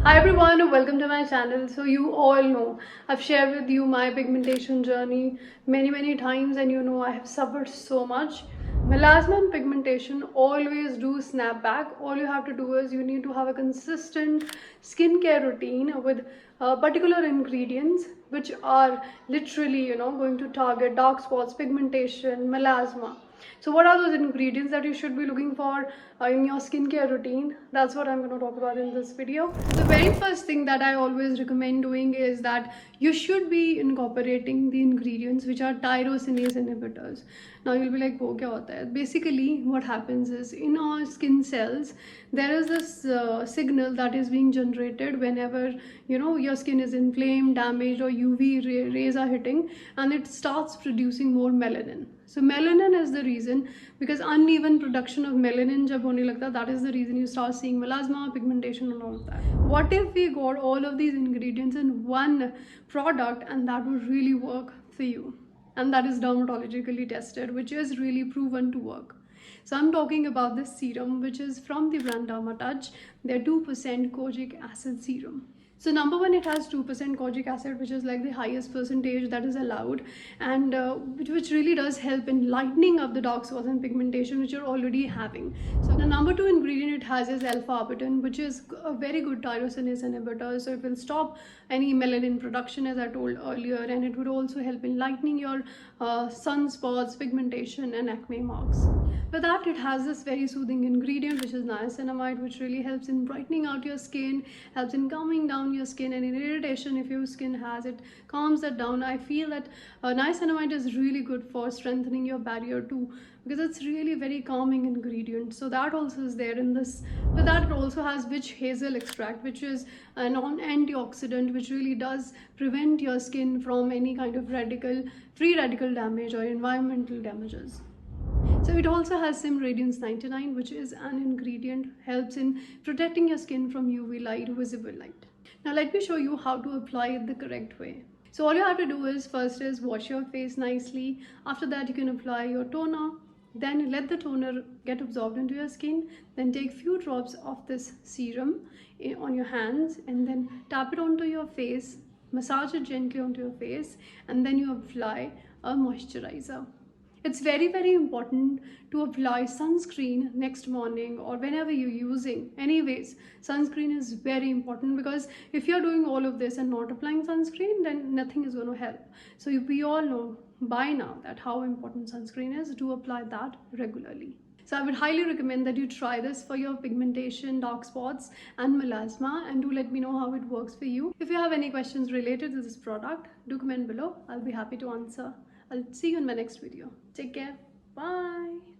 Hi everyone, welcome to my channel. So you all know I've shared with you my pigmentation journey many times, and you know I have suffered so much. Melasma and pigmentation always do snap back. All you have to do is you need to have a consistent skincare routine with particular ingredients which are literally going to target dark spots, pigmentation, melasma. So what are those ingredients that you should be looking for in your skincare routine? That's what I'm going to talk about in this video. The very first thing that I always recommend doing is that you should be incorporating the ingredients which are tyrosinase inhibitors. Now you'll be like, "वो क्या होता है?" Basically, what happens is in our skin cells there is this signal that is being generated whenever your skin is inflamed, damaged, or UV rays are hitting, and it starts producing more melanin. So melanin is the reason, because uneven production of melanin jab hone lagta, that is the reason you start seeing melasma, pigmentation, and all of that. What if we got all of these ingredients in one product and that would really work for you? And that is dermatologically tested, which is really proven to work. So I'm talking about this serum, which is from the brand Dermatouch, their 2% kojic acid serum. So number one, it has 2% kojic acid, which is like the highest percentage that is allowed, and which really does help in lightening up the dark spots and pigmentation which you're already having. So the number two ingredient it has is alpha-arbutin, which is a very good tyrosinase inhibitor. So it will stop any melanin production, as I told earlier, and it would also help in lightening your sunspots, pigmentation, and acne marks. With that, it has this very soothing ingredient, which is niacinamide, which really helps in brightening out your skin, helps in calming down your skin, and in irritation if your skin has, it calms that down. I feel that niacinamide is really good for strengthening your barrier too, because it's really very calming ingredient. So that also is there in this. With that, it also has witch hazel extract, which is a non-antioxidant, which really does prevent your skin from any kind of free radical damage or environmental damages. So it also has Sim Radiance 99, which is an ingredient helps in protecting your skin from UV light, visible light. Now let me show you how to apply it the correct way. So all you have to do is first is wash your face nicely. After that, you can apply your toner. Then let the toner get absorbed into your skin. Then take few drops of this serum on your hands and then tap it onto your face. Massage it gently onto your face, and then you apply a moisturizer. It's very important to apply sunscreen next morning or whenever you're using. Anyways, sunscreen is very important, because if you're doing all of this and not applying sunscreen, then nothing is going to help. So we all know by now that how important sunscreen is. To apply that regularly. So I would highly recommend that you try this for your pigmentation, dark spots, and melasma, and do let me know how it works for you. If you have any questions related to this product, do comment below. I'll be happy to answer. I'll see you in my next video. Take care. Bye.